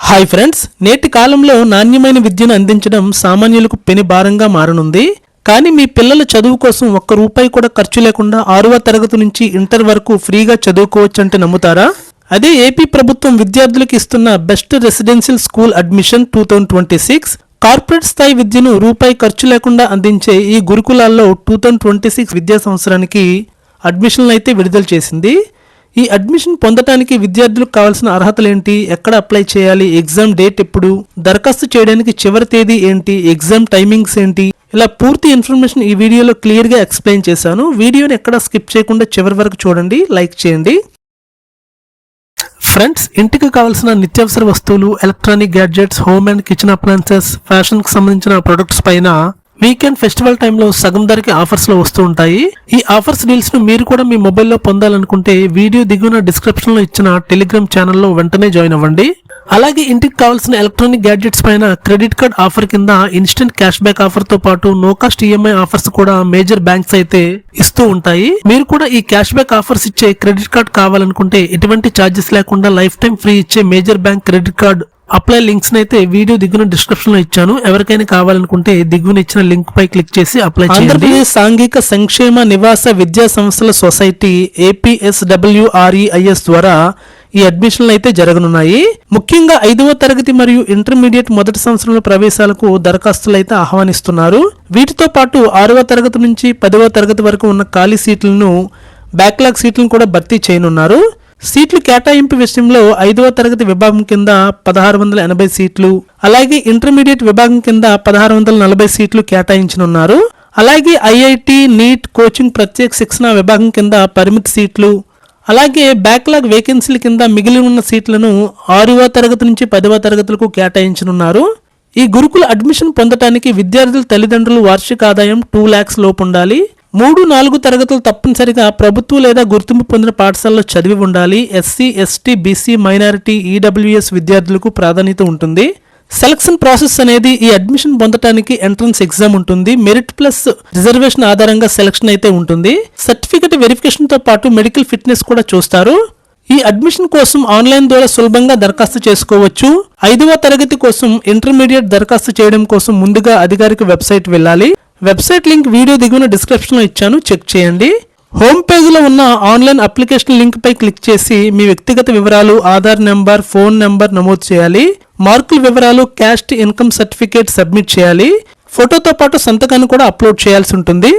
Hi friends, నేటి కాలంలో నాణ్యమైన విద్యను అందించడం సామాన్యులకు పెను భారంగా మారనుంది. కానీ మీ పిల్లల చదువు కోసం ఒక్క రూపాయి కూడా ఖర్చు లేకుండా 6వ తరగతి నుంచి ఇంటర్ వరకు ఫ్రీగా చదువుకోవచ్చంటే నమ్ముతారా? అదే ఏపీ ప్రభుత్వం విద్యార్థులకు ఇస్తున్న best residential school admission 2026 corporate స్థాయి విద్యను రూపాయి ఖర్చు లేకుండా అందించే ఈ గురుకులాల్లో 2026 విద్యా సంవత్సరానికి అడ్మిషన్లు అయితే విడుదల చేసింది. ఈ అడ్మిషన్ పొందడానికి విద్యార్థులకు కావాల్సిన అర్హతలు ఏంటి, ఎక్కడ అప్లై చేయాలి, ఎగ్జామ్ డేట్ ఎప్పుడు, దరఖాస్తు చేయడానికి చివరి తేదీ ఏంటి, ఎగ్జామ్ టైమింగ్స్ ఏంటి, ఇలా పూర్తి ఇన్ఫర్మేషన్ ఈ వీడియోలో క్లియర్ గా ఎక్స్ప్లెయిన్ చేశాను. వీడియోని ఎక్కడ స్కిప్ చేయకుండా చివరి వరకు చూడండి, లైక్ చేయండి. ఫ్రెండ్స్, ఇంటికి కావాల్సిన నిత్యావసర వస్తువులు, electronic gadgets, home and kitchen appliances, fashion కి సంబంధించిన ప్రొడక్ట్స్ పైన వీకెండ్ ఫెస్టివల్ టైంలో సగం ధరకి ఆఫర్స్ లో వస్తూ ఉంటాయి. ఈ ఆఫర్స్ డీల్స్ ను మీరు కూడా మీ మొబైల్లో పొందాలనుకుంటే వీడియో దిగువన డిస్క్రిప్షన్ లో ఇచ్చిన టెలిగ్రామ్ ఛానల్లో వెంటనే జాయిన్ అవ్వండి. అలాగే ఇంటికి కావాల్సిన ఎలక్ట్రానిక్ గ్యాడ్జెట్స్ పైన క్రెడిట్ కార్డ్ ఆఫర్ కింద ఇన్స్టెంట్ క్యాష్ బ్యాక్ ఆఫర్ తో పాటు నో కాస్ట్ ఈఎంఐ ఆఫర్స్ కూడా మేజర్ బ్యాంక్స్ అయితే ఇస్తూ ఉంటాయి. మీరు కూడా ఈ క్యాష్ బ్యాక్ ఆఫర్స్ ఇచ్చే క్రెడిట్ కార్డ్ కావాలనుకుంటే ఎటువంటి ఛార్జెస్ లేకుండా లైఫ్ టైం ఫ్రీ ఇచ్చే major bank credit card apply links అయితే వీడియో దిగున డిస్క్రిప్షన్ లో ఇచ్చాను. ఎవరికైనా కావాలనుకుంటే దిగువన ఇచ్చిన లింక్ పై క్లిక్ చేసి అప్లై చేయండి. ఆంధ్రప్రదేశ్ సాంఘిక సంక్షేమ నివాస విద్యా సంస్థల సొసైటీ APSWREIS ద్వారా ఈ అడ్మిషన్లు అయితే జరగనున్నాయి. ముఖ్యంగా 5వ తరగతి మరియు ఇంటర్మీడియట్ మొదటి సంవత్సరంలో ప్రవేశాలకు దరఖాస్తులు అయితే ఆహ్వానిస్తున్నారు. వీటితో పాటు 6వ తరగతి నుంచి 10వ తరగతి వరకు ఉన్న ఖాళీ సీట్లను, బ్యాక్లాగ్ సీట్లను కూడా భర్తీ చేయనున్నారు. సీట్లు కేటాయింపు విషయంలో 5వ తరగతి విభాగం కింద 1680 సీట్లు, అలాగే ఇంటర్మీడియట్ విభాగం కింద 1640 సీట్లు కేటాయించనున్నారు. అలాగే IIT, నీట్ కోచింగ్ ప్రత్యేక శిక్షణ విభాగం కింద పరిమిత సీట్లు, అలాగే బ్యాక్లాగ్ వేకెన్సీల కింద మిగిలి ఉన్న సీట్లను 6వ తరగతి నుంచి 10వ తరగతులకు కేటాయించనున్నారు. ఈ గురుకుల అడ్మిషన్ పొందడానికి విద్యార్థుల తల్లిదండ్రులు వార్షిక ఆదాయం 2 lakhs లోపు ఉండాలి. 3-4 తరగతులు తప్పనిసరిగా ప్రభుత్వ లేదా గుర్తింపు పొందిన పాఠశాలలో చదివి ఉండాలి. SC, ST, BC, minority, EWS విద్యార్థులకు ప్రాధాన్యత ఉంటుంది. సెలక్షన్ ప్రాసెస్ అనేది ఈ అడ్మిషన్ పొందడానికి ఎంట్రన్స్ ఎగ్జామ్ ఉంటుంది. మెరిట్ ప్లస్ రిజర్వేషన్ ఆధారంగా సెలక్షన్ అయితే ఉంటుంది. సర్టిఫికెట్ వెరిఫికేషన్ తో పాటు మెడికల్ ఫిట్నెస్ కూడా చూస్తారు. ఈ అడ్మిషన్ కోసం ఆన్లైన్ ద్వారా సులభంగా దరఖాస్తు చేసుకోవచ్చు. 5వ తరగతి కోసం ఇంటర్మీడియట్ దరఖాస్తు చేయడం కోసం ముందుగా అధికారిక వెబ్సైట్ వెళ్ళాలి. వెబ్సైట్ లింక్ వీడియో దిగువన డిస్క్రిప్షన్ లో ఇచ్చాను, చెక్ చేయండి. హోమ్ పేజ్ లో ఉన్న ఆన్లైన్ అప్లికేషన్ లింక్ పై క్లిక్ చేసి మీ వ్యక్తిగత వివరాలు, ఆధార్ నెంబర్, ఫోన్ నెంబర్ నమోదు చేయాలి. మార్కుల వివరాలు, క్యాస్ట్ ఇన్కమ్ సర్టిఫికేట్ సబ్మిట్ చేయాలి. ఫోటోతో పాటు సంతకాన్ని కూడా అప్లోడ్ చేయాల్సి ఉంటుంది.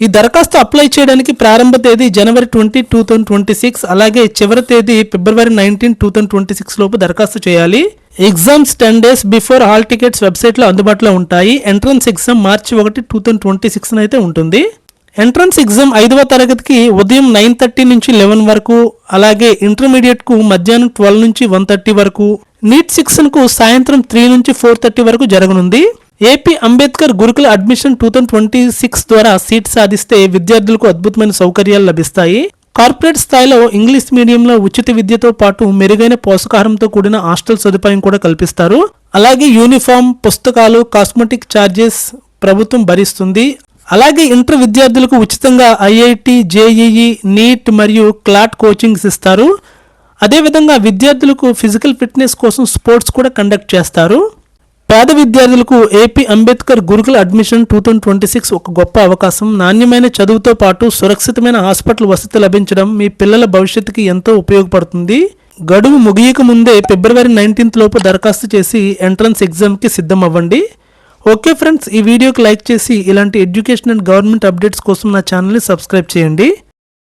ఈ దరఖాస్తు అప్లై చేయడానికి ప్రారంభ తేదీ January 20, 2026, అలాగే చివరి తేదీ February 19, 2026 లోపు దరఖాస్తు చేయాలి. Exams 10 days before hall tickets website లో అందుబాటులో ఉంటాయి. ఎంట్రన్స్ ఎగ్జామ్ March 1, 2026 అయితే ఉంటుంది. ఎంట్రన్స్ ఎగ్జామ్ 5వ తరగతికి ఉదయం 9:30 నుంచి 11 వరకు, అలాగే ఇంటర్మీడియట్ కు మధ్యాహ్నం 12 నుంచి 1:30 వరకు, నీట్ సెక్షన్ కు సాయంత్రం 3 నుంచి 4:30 వరకు జరగనుంది. ఏపీ అంబేద్కర్ గురుకుల అడ్మిషన్ 2026 ద్వారా సీట్ సాధిస్తే విద్యార్థులకు అద్భుతమైన సౌకర్యాలు లభిస్తాయి. కార్పొరేట్ స్థాయిలో ఇంగ్లీష్ మీడియంలో ఉచిత విద్యతో పాటు మెరుగైన పోషకాహారంతో కూడిన హాస్టల్ సదుపాయం కూడా కల్పిస్తారు. అలాగే యూనిఫామ్, పుస్తకాలు, కాస్మెటిక్ ఛార్జెస్ ప్రభుత్వం భరిస్తుంది. అలాగే ఇంటర్ విద్యార్థులకు ఉచితంగా IIT, JEE, నీట్ మరియు క్లాట్ కోచింగ్స్ ఇస్తారు. అదేవిధంగా విద్యార్థులకు ఫిజికల్ ఫిట్నెస్ కోసం స్పోర్ట్స్ కూడా కండక్ట్ చేస్తారు. పేద విద్యార్థులకు ఏపీ అంబేద్కర్ గురుకుల అడ్మిషన్ 2026 ఒక గొప్ప అవకాశం. నాణ్యమైన చదువుతో పాటు సురక్షితమైన హాస్పిటల్ వసతి లభించడం మీ పిల్లల భవిష్యత్తుకి ఎంతో ఉపయోగపడుతుంది. గడువు ముగియక ముందే February 19 లోపు దరఖాస్తు చేసి ఎంట్రన్స్ ఎగ్జామ్కి సిద్ధం అవ్వండి. ఓకే ఫ్రెండ్స్, ఈ వీడియోకి లైక్ చేసి ఇలాంటి ఎడ్యుకేషన్ అండ్ గవర్నమెంట్ అప్డేట్స్ కోసం నా ఛానల్ని సబ్స్క్రైబ్ చేయండి.